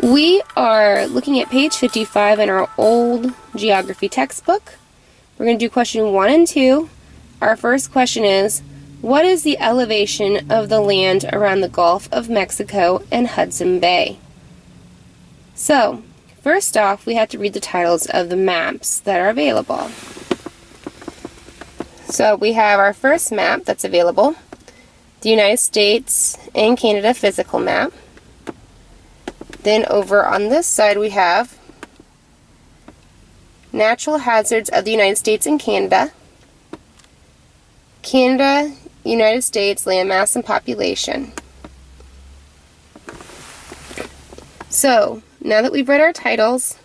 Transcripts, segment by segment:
We are looking at page 55 in our old geography textbook. We're going to do question 1 and 2. Our first question is, what is the elevation of the land around the Gulf of Mexico and Hudson Bay? So, first off, we have to read the titles of the maps that are available. So we have our first map that's available, the United States and Canada physical map. Then over on this side we have Natural Hazards of the United States and Canada, Canada, United States, landmass and population. So, now that we've read our titles,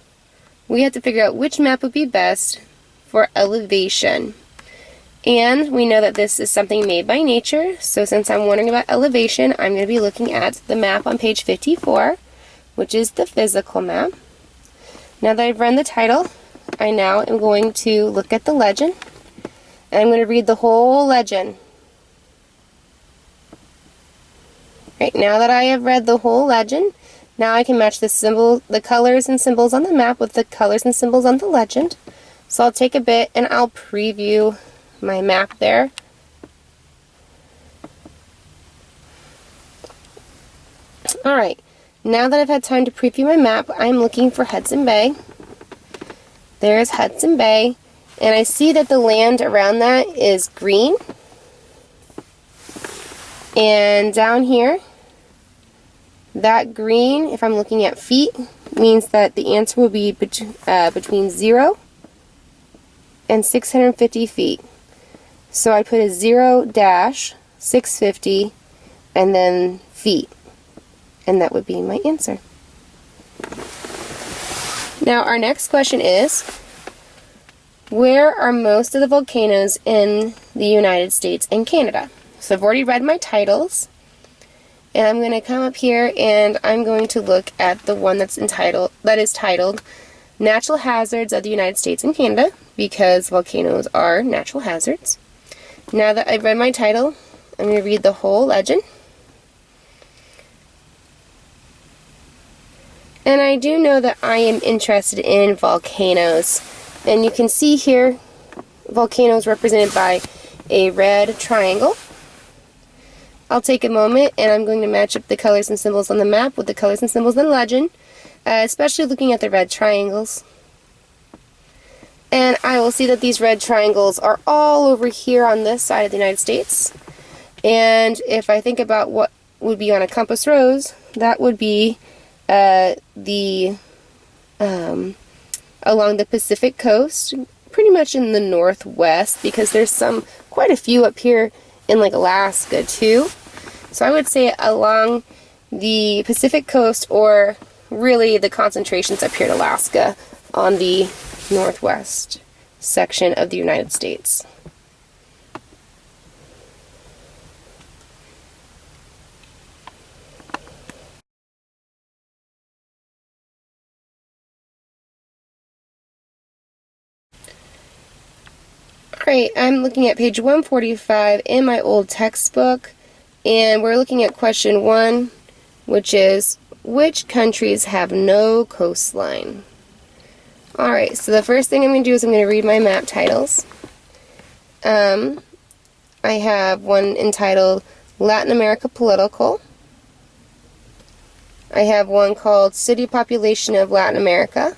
we have to figure out which map would be best for elevation. And we know that this is something made by nature, so since I'm wondering about elevation, I'm going to be looking at the map on page 54, which is the physical map. Now that I've read the title, I now am going to look at the legend, and I'm going to read the whole legend. Right, now that I have read the whole legend, now I can match the colors and symbols on the map with the colors and symbols on the legend. So I'll take a bit and I'll preview my map there. Alright. Now that I've had time to preview my map, I'm looking for Hudson Bay. There's Hudson Bay, and I see that the land around that is green. And down here, that green, if I'm looking at feet, means that the answer will be between 0 and 650 feet. So I put a 0-650 and then feet. And that would be my answer. Now our next question is, where are most of the volcanoes in the United States and Canada? So I've already read my titles, and I'm going to come up here and I'm going to look at the one that is titled Natural Hazards of the United States and Canada, because volcanoes are natural hazards. Now that I've read my title, I'm going to read the whole legend. And I do know that I am interested in volcanoes. And you can see here, volcanoes represented by a red triangle. I'll take a moment and I'm going to match up the colors and symbols on the map with the colors and symbols in the legend, especially looking at the red triangles. And I will see that these red triangles are all over here on this side of the United States. And if I think about what would be on a compass rose, that would be along the Pacific coast, pretty much in the northwest, because there's quite a few up here in like Alaska too. So I would say along the Pacific coast, or really the concentrations up here in Alaska on the northwest section of the United States. Alright, I'm looking at page 145 in my old textbook, and we're looking at question 1, which is, which countries have no coastline? Alright, so the first thing I'm going to do is I'm going to read my map titles. I have one entitled Latin America Political. I have one called City Population of Latin America,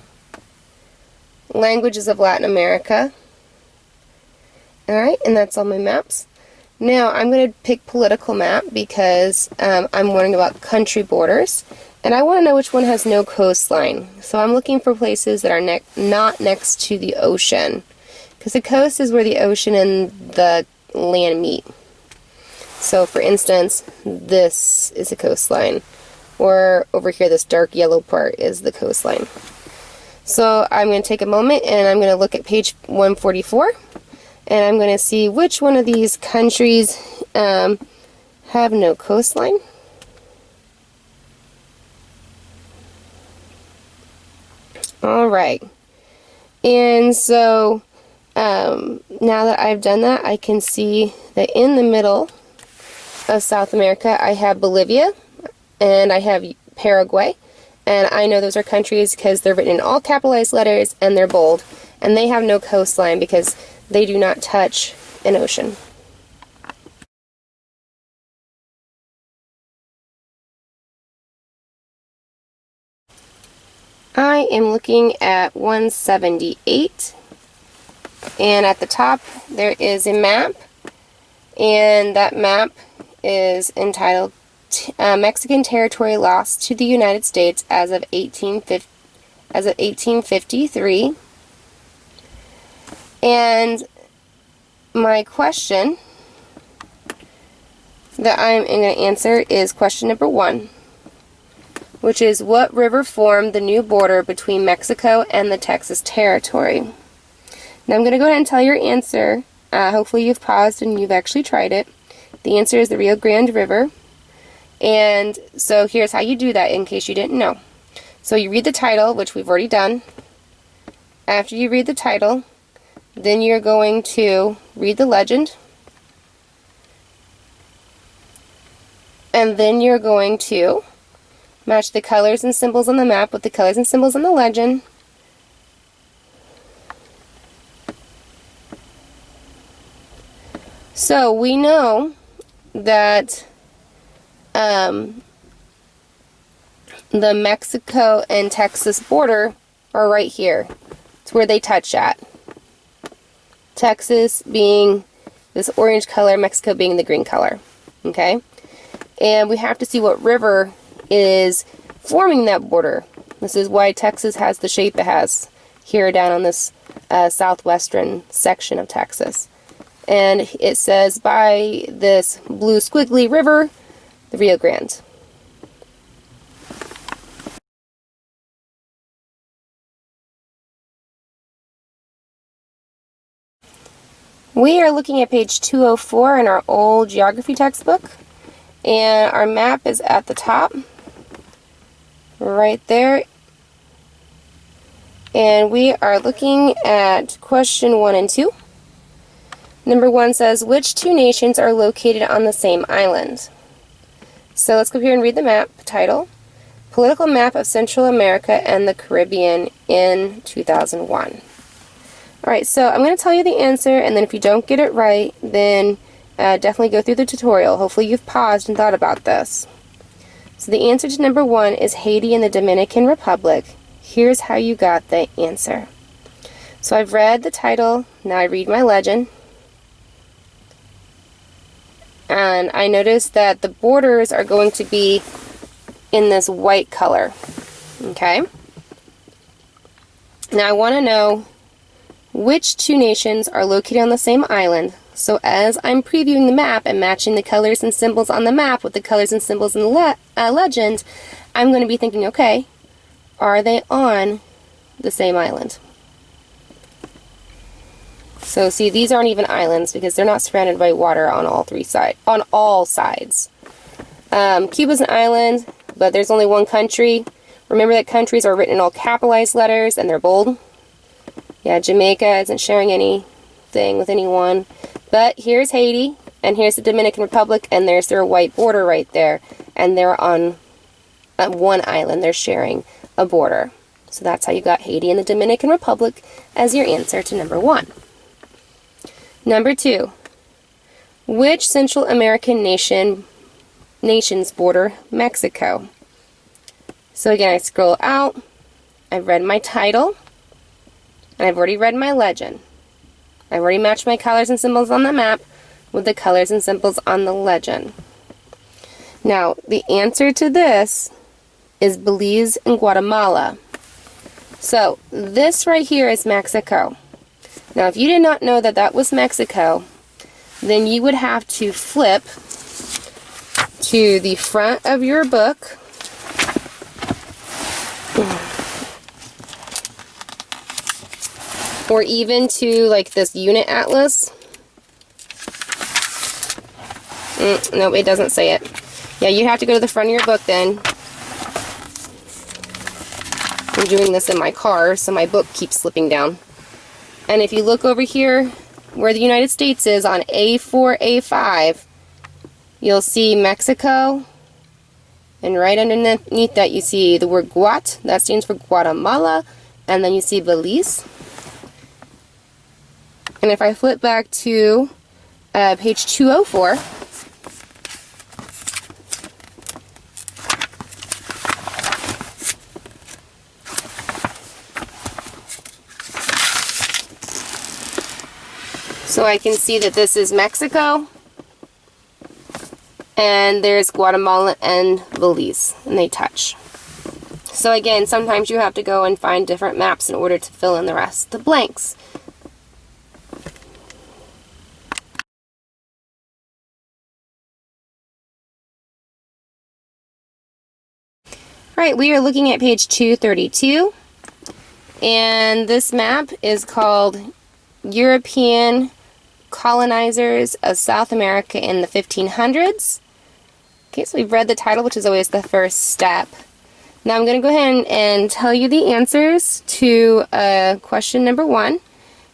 Languages of Latin America. Alright, and that's all my maps. Now I'm going to pick political map because I'm wondering about country borders, and I want to know which one has no coastline. So I'm looking for places that are not next to the ocean, because the coast is where the ocean and the land meet. So for instance, this is a coastline, or over here this dark yellow part is the coastline. So I'm going to take a moment and I'm going to look at page 144. And I'm going to see which one of these countries have no coastline. Alright. And so now that I've done that, I can see that in the middle of South America I have Bolivia, and I have Paraguay, And I know those are countries because they're written in all capitalized letters and they're bold. And they have no coastline because they do not touch an ocean. I am looking at 178, and at the top there is a map, and that map is entitled Mexican Territory Lost to the United States as of 1853. And my question that I'm going to answer is question number 1, which is, what river formed the new border between Mexico and the Texas Territory? Now I'm going to go ahead and tell your answer. Hopefully you've paused and you've actually tried it. The answer is the Rio Grande River. And so here's how you do that in case you didn't know. So you read the title, which we've already done. After you read the title, then you're going to read the legend. And then you're going to match the colors and symbols on the map with the colors and symbols on the legend. So we know that the Mexico and Texas border are right here. It's where they touch at. Texas being this orange color, Mexico being the green color. Okay? And we have to see what river is forming that border. This is why Texas has the shape it has here down on this southwestern section of Texas. And it says by this blue squiggly river, the Rio Grande. We are looking at page 204 in our old geography textbook, and our map is at the top, right there. And we are looking at question 1 and 2. Number 1 says, which two nations are located on the same island? So let's go here and read the map title. Political Map of Central America and the Caribbean in 2001. Alright, so I'm going to tell you the answer, and then if you don't get it right, then definitely go through the tutorial. Hopefully you've paused and thought about this. So the answer to number 1 is Haiti and the Dominican Republic. Here's how you got the answer. So I've read the title, now I read my legend. And I noticed that the borders are going to be in this white color. Okay? Now I want to know which two nations are located on the same island. So as I'm previewing the map and matching the colors and symbols on the map with the colors and symbols in the legend, I'm going to be thinking, okay, are they on the same island? So see, these aren't even islands because they're not surrounded by water on all sides. Cuba's an island, but there's only one country. Remember that countries are written in all capitalized letters and they're bold. Yeah, Jamaica isn't sharing anything with anyone. But here's Haiti, and here's the Dominican Republic, and there's their white border right there. And they're on one island. They're sharing a border. So that's how you got Haiti and the Dominican Republic as your answer to number 1. Number 2. Which Central American nations border Mexico? So again, I scroll out. I've read my title. And I've already read my legend. I've already matched my colors and symbols on the map with the colors and symbols on the legend. Now, the answer to this is Belize and Guatemala. So, this right here is Mexico. Now, if you did not know that that was Mexico, then you would have to flip to the front of your book. Or even to like this unit atlas. No, it doesn't say it. Yeah, you have to go to the front of your book then. I'm doing this in my car, so my book keeps slipping down. And if you look over here where the United States is on A4, A5, you'll see Mexico And right underneath that you see the word Guat, that stands for Guatemala, and then you see Belize. And if I flip back to page 204, so I can see that this is Mexico, and there's Guatemala and Belize, and they touch. So again, sometimes you have to go and find different maps in order to fill in the rest of the blanks. Alright, we are looking at page 232, and this map is called European Colonizers of South America in the 1500s. Okay, so we've read the title, which is always the first step. Now I'm going to go ahead and tell you the answers to question number 1.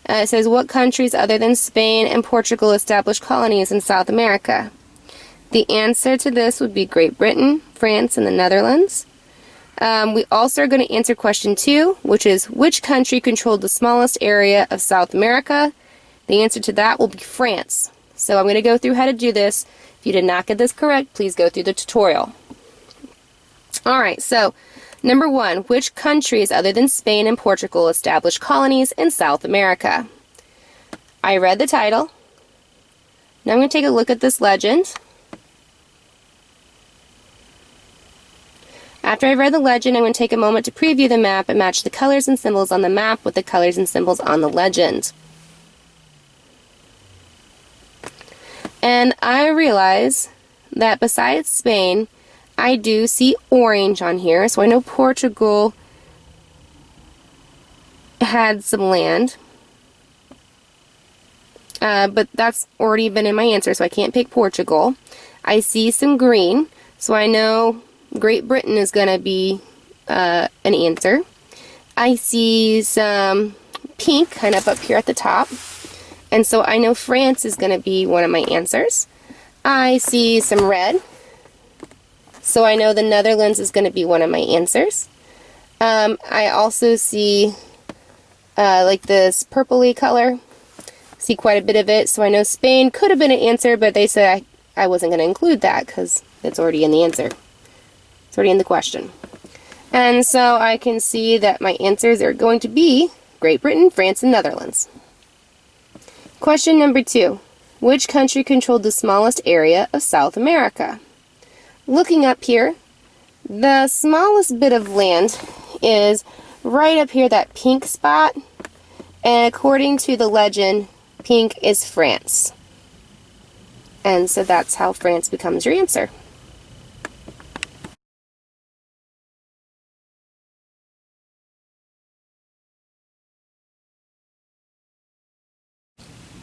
It says, what countries other than Spain and Portugal established colonies in South America? The answer to this would be Great Britain, France, and the Netherlands. We also are going to answer question 2, which is, which country controlled the smallest area of South America? The answer to that will be France. So I'm going to go through how to do this. If you did not get this correct, please go through the tutorial. Alright, so number 1, which countries other than Spain and Portugal established colonies in South America? I read the title. Now I'm going to take a look at this legend. After I've read the legend, I'm going to take a moment to preview the map and match the colors and symbols on the map with the colors and symbols on the legend. And I realize that besides Spain, I do see orange on here, so I know Portugal had some land. But that's already been in my answer, so I can't pick Portugal. I see some green, so I know Great Britain is going to be an answer. I see some pink kind of up here at the top, and so I know France is going to be one of my answers. I see some red, so I know the Netherlands is going to be one of my answers. I also see like this purpley color, see quite a bit of it, so I know Spain could have been an answer, but they said I wasn't going to include that because it's already in the answer. It's already in the question. And so I can see that my answers are going to be Great Britain, France, and Netherlands. Question number 2. Which country controlled the smallest area of South America? Looking up here, the smallest bit of land is right up here, that pink spot. And according to the legend, pink is France. And so that's how France becomes your answer.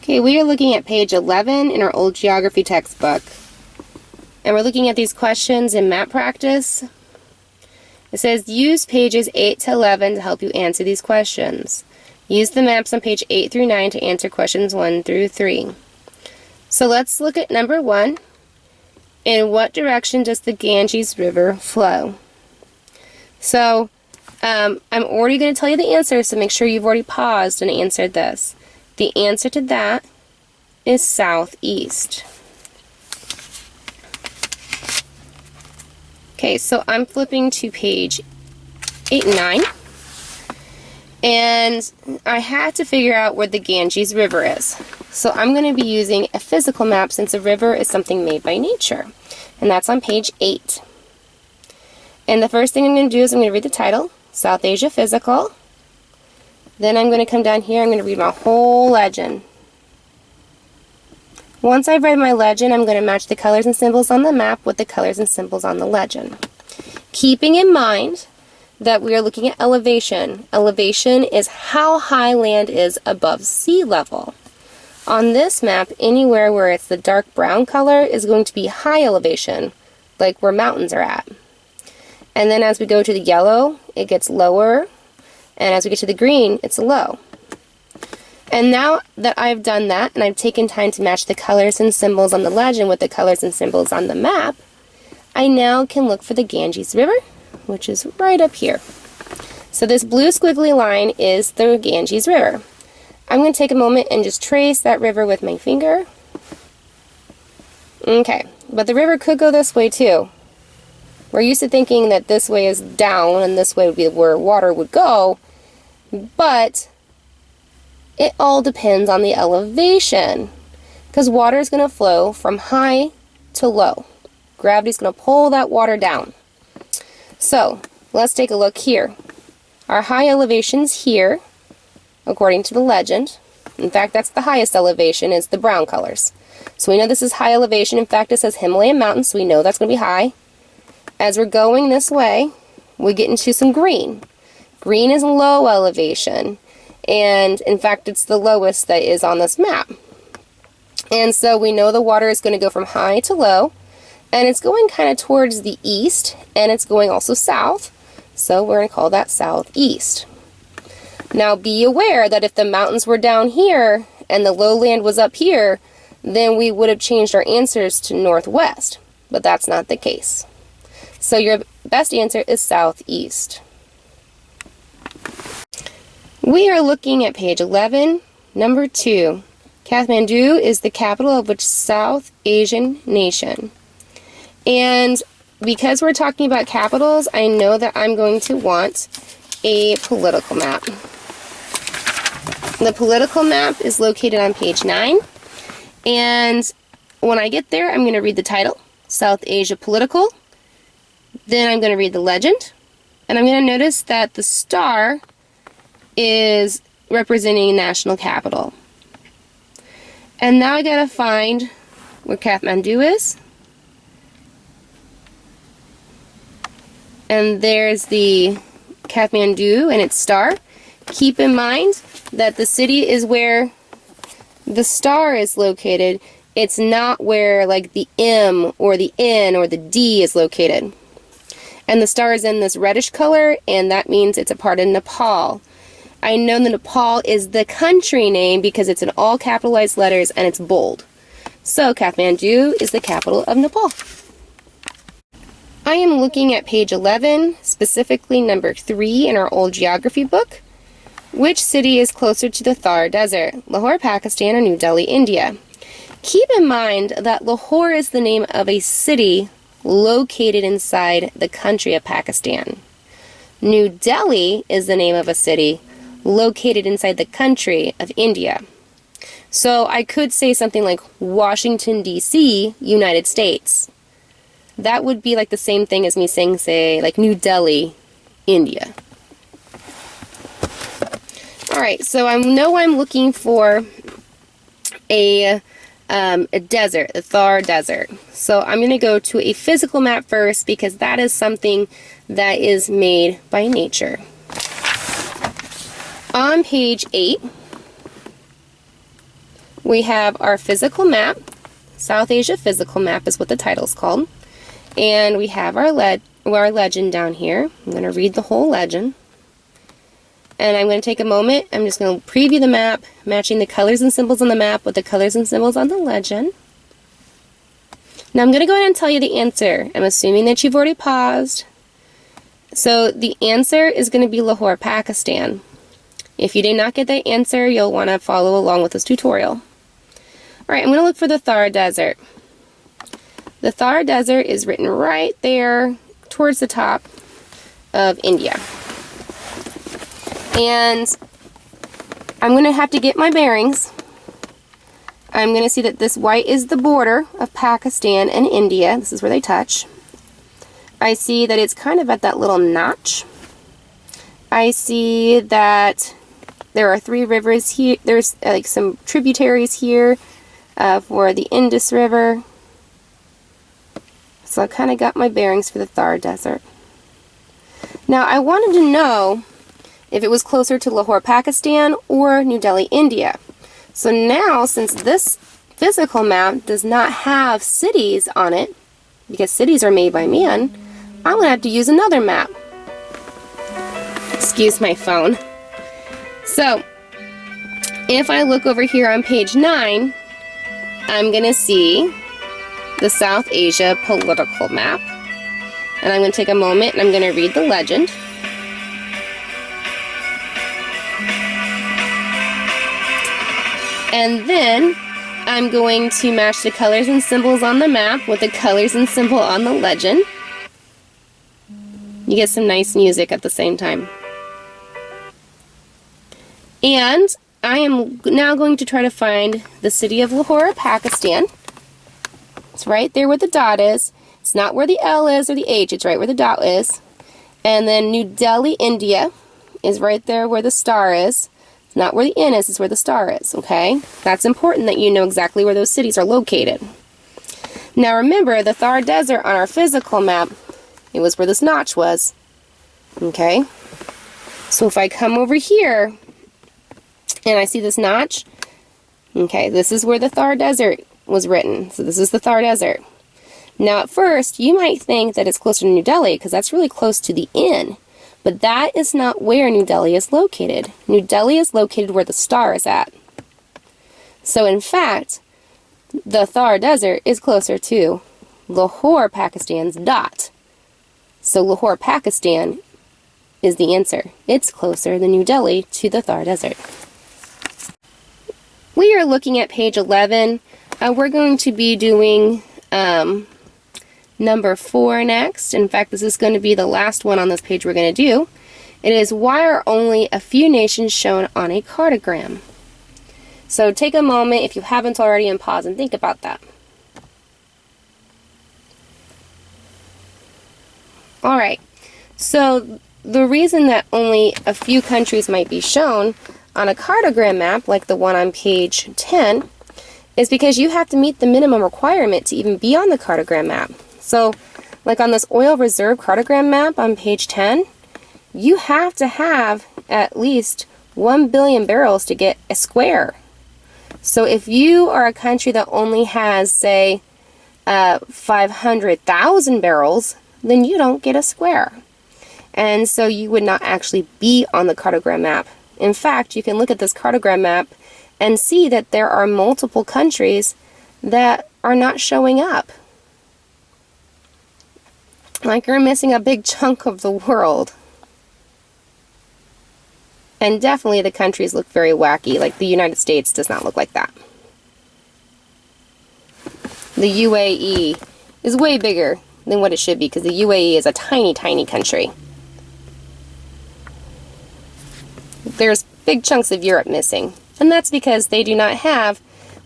Okay, we are looking at page 11 in our old geography textbook. And we're looking at these questions in map practice. It says, use pages 8 to 11 to help you answer these questions. Use the maps on page 8 through 9 to answer questions 1 through 3. So let's look at number 1. In what direction does the Ganges River flow? So, I'm already going to tell you the answer, so make sure you've already paused and answered this. The answer to that is southeast. Okay, so I'm flipping to page 8 and 9. And I had to figure out where the Ganges River is. So I'm going to be using a physical map since a river is something made by nature. And that's on page 8. And the first thing I'm going to do is I'm going to read the title, South Asia Physical. Then I'm going to come down here, I'm going to read my whole legend. Once I've read my legend, I'm going to match the colors and symbols on the map with the colors and symbols on the legend. Keeping in mind that we are looking at elevation. Elevation is how high land is above sea level. On this map, anywhere where it's the dark brown color is going to be high elevation, like where mountains are at. And then as we go to the yellow, it gets lower. And as we get to the green, it's low. And now that I've done that, and I've taken time to match the colors and symbols on the legend with the colors and symbols on the map, I now can look for the Ganges River, which is right up here. So this blue squiggly line is the Ganges River. I'm going to take a moment and just trace that river with my finger. Okay, but the river could go this way too. We're used to thinking that this way is down and this way would be where water would go, but it all depends on the elevation, because water is going to flow from high to low. Gravity's going to pull that water down. So let's take a look here. Our high elevation's here, according to the legend. In fact, that's the highest elevation, is the brown colors. So we know this is high elevation. In fact, it says Himalayan mountains, so we know that's going to be high. As we're going this way, we get into some green. Green is low elevation, and in fact, it's the lowest that is on this map. And so we know the water is going to go from high to low, and it's going kind of towards the east, and it's going also south, so we're going to call that southeast. Now be aware that if the mountains were down here and the lowland was up here, then we would have changed our answers to northwest, but that's not the case. So your best answer is southeast. We are looking at page 11, number 2. Kathmandu is the capital of which South Asian nation? And because we're talking about capitals, I know that I'm going to want a political map. The political map is located on page 9. And when I get there, I'm going to read the title, South Asia Political. Then I'm going to read the legend. And I'm going to notice that the star is representing national capital. And now I got to find where Kathmandu is. And there's the Kathmandu and its star. Keep in mind that the city is where the star is located. It's not where like the M or the N or the D is located. And the star is in this reddish color, and that means it's a part of Nepal. I know that Nepal is the country name because it's in all capitalized letters and it's bold. So Kathmandu is the capital of Nepal. I am looking at page 11, specifically number 3 in our old geography book. Which city is closer to the Thar Desert? Lahore, Pakistan, or New Delhi, India? Keep in mind that Lahore is the name of a city located inside the country of Pakistan. New Delhi is the name of a city located inside the country of India. So I could say something like Washington, D.C., United States. That would be like the same thing as me saying, say, like New Delhi, India. Alright, so I know I'm looking for a desert, the Thar Desert. So I'm going to go to a physical map first because that is something that is made by nature. On page 8, we have our physical map. South Asia Physical Map is what the title is called. And we have our legend down here. I'm going to read the whole legend. And I'm going to take a moment. I'm just going to preview the map, matching the colors and symbols on the map with the colors and symbols on the legend. Now I'm going to go ahead and tell you the answer. I'm assuming that you've already paused. So the answer is going to be Lahore, Pakistan. If you did not get that answer, you'll want to follow along with this tutorial. Alright, I'm going to look for the Thar Desert. The Thar Desert is written right there towards the top of India. And I'm going to have to get my bearings. I'm going to see that this white is the border of Pakistan and India. This is where they touch. I see that it's kind of at that little notch. I see that there are 3 rivers here. There's like some tributaries here for the Indus River. So I kind of got my bearings for the Thar Desert. Now I wanted to know if it was closer to Lahore, Pakistan or New Delhi, India. So now, since this physical map does not have cities on it, because cities are made by man, I'm going to have to use another map. Excuse my phone. So, if I look over here on page 9, I'm going to see the South Asia political map. And I'm going to take a moment and I'm going to read the legend. And then I'm going to match the colors and symbols on the map with the colors and symbol on the legend. You get some nice music at the same time. And I am now going to try to find the city of Lahore, Pakistan. It's right there where the dot is. It's not where the L is or the H, it's right where the dot is. And then New Delhi, India is right there where the star is. It's not where the N is, it's where the star is, okay? That's important that you know exactly where those cities are located. Now remember, the Thar Desert on our physical map, it was where this notch was, okay? So if I come over here and I see this notch, okay, this is where the Thar Desert was written. So this is the Thar Desert. Now at first, you might think that it's closer to New Delhi because that's really close to the N. But that is not where New Delhi is located. New Delhi is located where the star is at. So in fact, the Thar Desert is closer to Lahore, Pakistan's dot. So Lahore, Pakistan is the answer. It's closer than New Delhi to the Thar Desert. We are looking at page 11. We're going to be doing number 4 next. In fact, this is going to be the last one on this page we're going to do. It is, why are only a few nations shown on a cartogram? So take a moment, if you haven't already, and pause and think about that. Alright, so the reason that only a few countries might be shown on a cartogram map, like the one on page 10, is because you have to meet the minimum requirement to even be on the cartogram map. So, like on this oil reserve cartogram map on page 10, you have to have at least 1 billion barrels to get a square. So if you are a country that only has, say, 500,000 barrels, then you don't get a square. And so you would not actually be on the cartogram map. In fact, you can look at this cartogram map and see that there are multiple countries that are not showing up. Like you're missing a big chunk of the world. And definitely the countries look very wacky. Like the United States does not look like that. The UAE is way bigger than what it should be because the UAE is a tiny, tiny country. There's big chunks of Europe missing. And that's because they do not have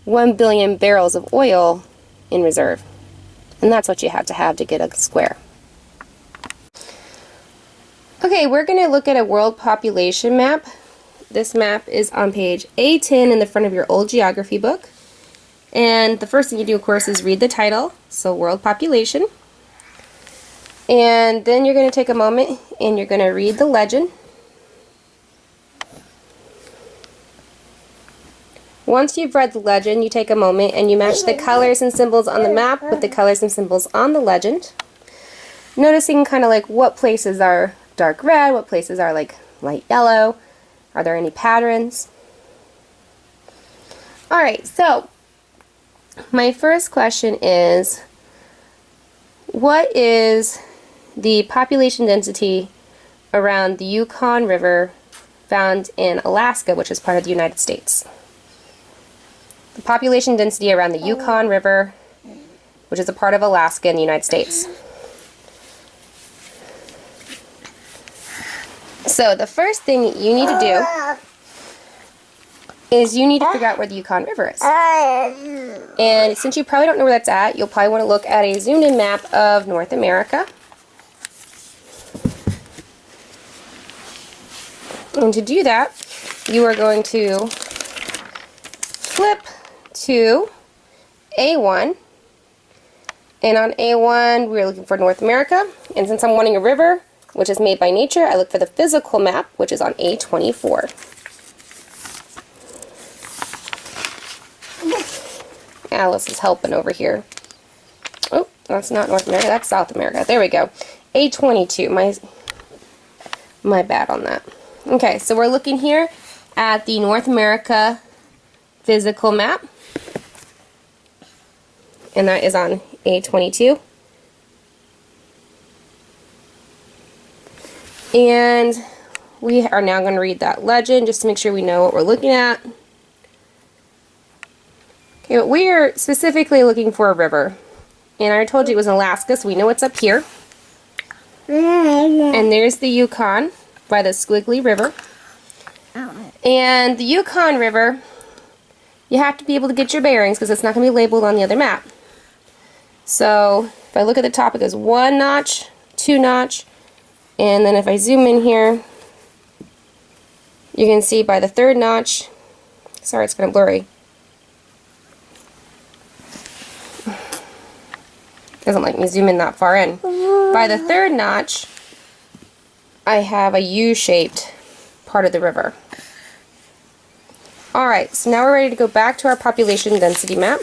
1 billion barrels of oil in reserve. And that's what you have to get a square. Okay, we're going to look at a world population map. This map is on page A10 in the front of your old geography book. And the first thing you do, of course, is read the title, so world population. And then you're going to take a moment and you're going to read the legend. Once you've read the legend, you take a moment and you match the colors and symbols on the map with the colors and symbols on the legend. Noticing kind of like what places are dark red, what places are like light yellow. Are there any patterns? Alright, so my first question is, what is the population density around the Yukon River found in Alaska, which is part of the United States? The population density around the Yukon River, which is a part of Alaska in the United States. So the first thing you need to do is you need to figure out where the Yukon River is. And since you probably don't know where that's at, you'll probably want to look at a zoomed in map of North America. And to do that, you are going to flip to A1. And on A1, we're looking for North America. And since I'm wanting a river, which is made by nature, I look for the physical map, which is on A24. Alice is helping over here. Oh, that's not North America, that's South America. There we go. A22, my bad on that. Okay, so we're looking here at the North America physical map. And that is on A22. And we are now going to read that legend just to make sure we know what we're looking at. Okay, but we are specifically looking for a river. And I told you it was in Alaska, so we know it's up here. And there's the Yukon by the Squiggly River. And the Yukon River, you have to be able to get your bearings because it's not going to be labeled on the other map. So if I look at the top, it goes 1 notch, 2 notch, and then if I zoom in here, you can see by the 3rd notch, sorry it's kind of blurry, doesn't like me zoom in that far in. By the 3rd notch, I have a U-shaped part of the river. Alright, so now we're ready to go back to our population density map.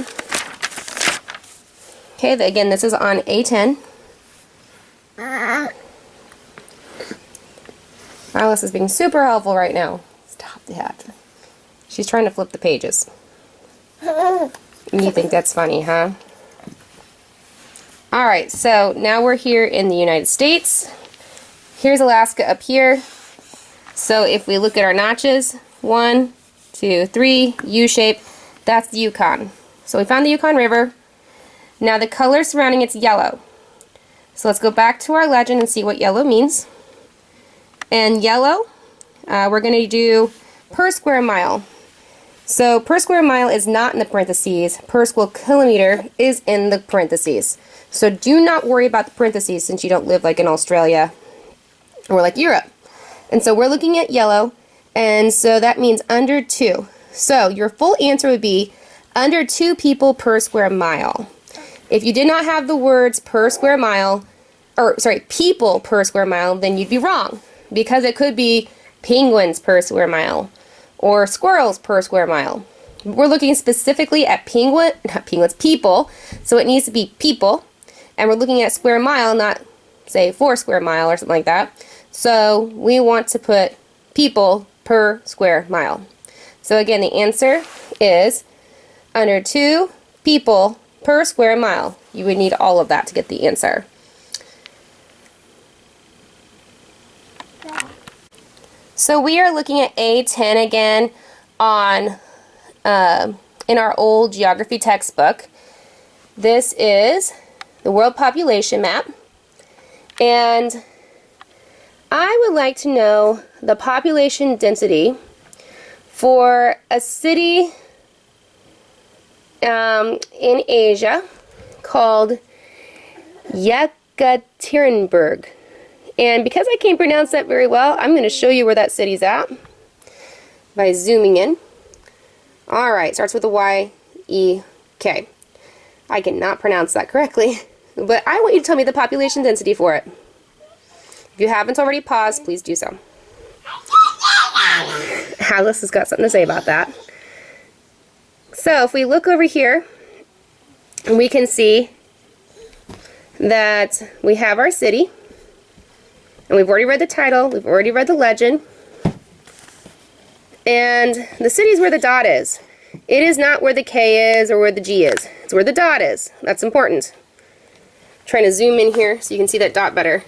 Okay, again, this is on A10. Alice is being super helpful right now. Stop that. She's trying to flip the pages. You think that's funny, huh? Alright, so now we're here in the United States. Here's Alaska up here. So if we look at our notches, 1, 2, 3, U-shape, that's the Yukon. So we found the Yukon River. Now the color surrounding it's yellow. So let's go back to our legend and see what yellow means. And yellow, we're going to do per square mile. So per square mile is not in the parentheses. Per square kilometer is in the parentheses. So do not worry about the parentheses since you don't live like in Australia or like Europe. And so we're looking at yellow, and so that means under 2. So your full answer would be under 2 people per square mile. If you did not have the words per square mile, or sorry, people per square mile, then you'd be wrong. Because it could be penguins per square mile or squirrels per square mile. We're looking specifically at people, so it needs to be people. And we're looking at square mile, not say 4 square mile or something like that. So we want to put people per square mile. So again, the answer is under 2 people per square mile. You would need all of that to get the answer. So we are looking at A10 again on in our old geography textbook. This is the world population map, and I would like to know the population density for a city in Asia called Yekaterinburg. And because I can't pronounce that very well, I'm going to show you where that city's at by zooming in. Alright, starts with a Y-E-K. I cannot pronounce that correctly, but I want you to tell me the population density for it. If you haven't already paused, please do so. Alice has got something to say about that. So if we look over here, we can see that we have our city. And we've already read the title, we've already read the legend, and the city is where the dot is. It is not where the K is or where the G is. It's where the dot is. That's important. I'm trying to zoom in here so you can see that dot better.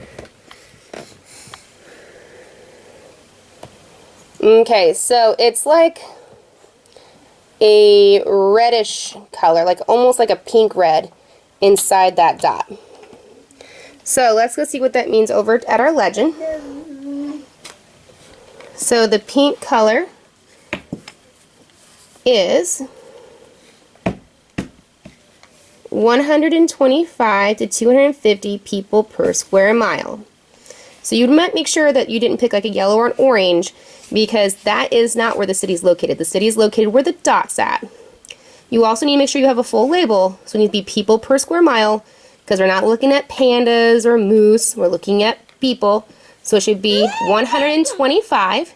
Okay, so it's like a reddish color, like almost like a pink red inside that dot. So let's go see what that means over at our legend. So the pink color is 125 to 250 people per square mile. So you might make sure that you didn't pick like a yellow or an orange, because that is not where the city is located. The city is located where the dot's at. You also need to make sure you have a full label. So it needs to be people per square mile, because we're not looking at pandas or moose, we're looking at people. So it should be 125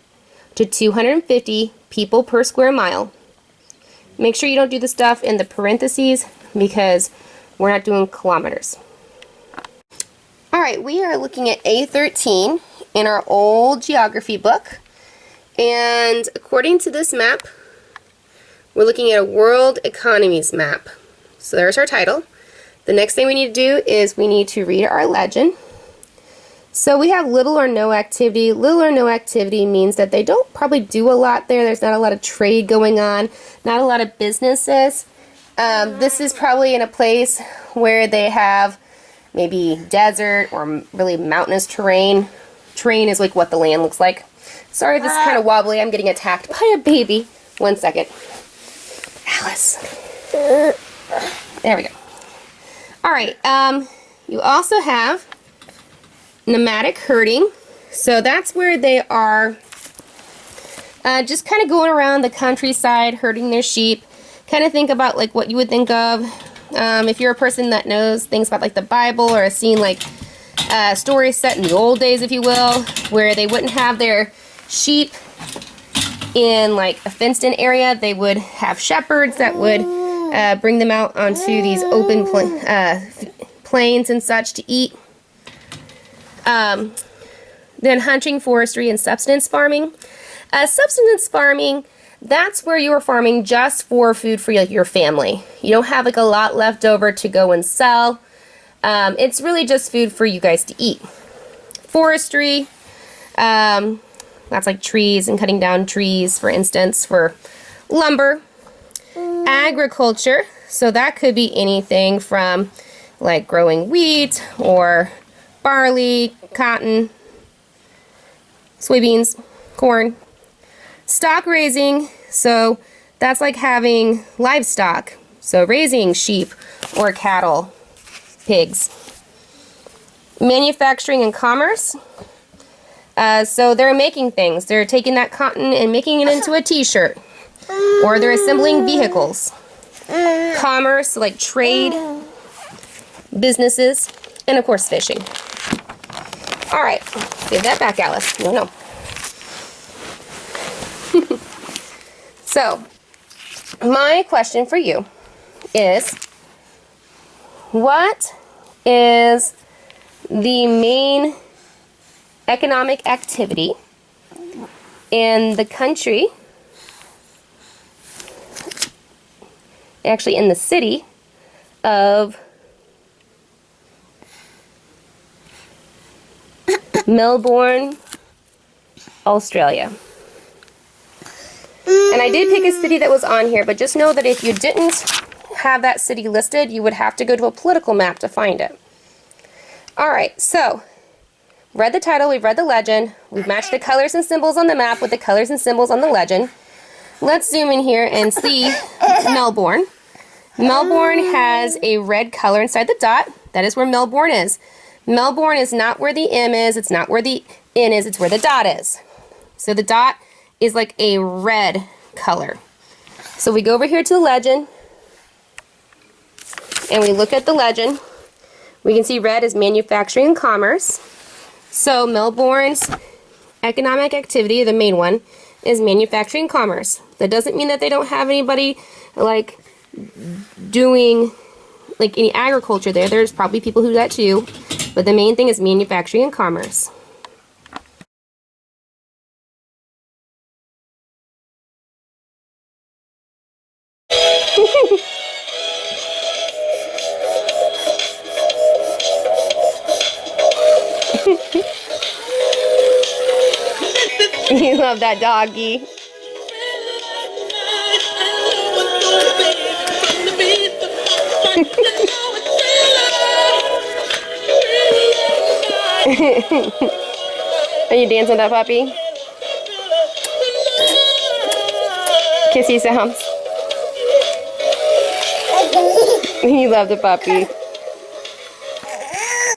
to 250 people per square mile. Make sure you don't do the stuff in the parentheses because we're not doing kilometers. Alright, we are looking at A13 in our old geography book. And according to this map, we're looking at a world economies map. So there's our title. The next thing we need to do is we need to read our legend. So we have little or no activity. Little or no activity means that they don't probably do a lot there. There's not a lot of trade going on, not a lot of businesses. This is probably in a place where they have maybe desert or really mountainous terrain. Terrain is like what the land looks like. Sorry if this is kind of wobbly. I'm getting attacked by a baby. 1 second. Alice. There we go. Alright, you also have nomadic herding. So that's where they are just kind of going around the countryside herding their sheep. Kind of think about like what you would think of if you're a person that knows things about like the Bible or has seen like stories set in the old days, if you will, where they wouldn't have their sheep in like a fenced-in area. They would have shepherds that would bring them out onto these open plains and such to eat. Then hunting, forestry, and subsistence farming. Subsistence farming, that's where you are farming just for food for like your family. You don't have like a lot left over to go and sell. It's really just food for you guys to eat. Forestry, that's like trees and cutting down trees, for instance, for lumber. Agriculture, so that could be anything from like growing wheat or barley, cotton, soybeans, corn. Stock raising, so that's like having livestock, so raising sheep or cattle, pigs. Manufacturing and commerce, so they're making things. They're taking that cotton and making it into a t-shirt, or they're assembling vehicles. Commerce, like trade, businesses, and of course fishing. Alright, give that back, Alice. No. So, my question for you is, what is the main economic activity in the country, actually in the city of Melbourne, Australia? And I did pick a city that was on here, but just know that if you didn't have that city listed, you would have to go to a political map to find it. Alright, so, read the title, we've read the legend, we've matched the colors and symbols on the map with the colors and symbols on the legend. Let's zoom in here and see Melbourne. Melbourne has a red color inside the dot. That is where Melbourne is. Melbourne is not where the M is, it's not where the N is, it's where the dot is. So the dot is like a red color. So we go over here to the legend, and we look at the legend. We can see red is manufacturing and commerce. So Melbourne's economic activity, the main one, is manufacturing and commerce. That doesn't mean that they don't have anybody like doing like any agriculture there. There's probably people who do that too, but the main thing is manufacturing and commerce. You love that doggy. Are you dancing with that puppy? Kissy sounds. You love the puppy.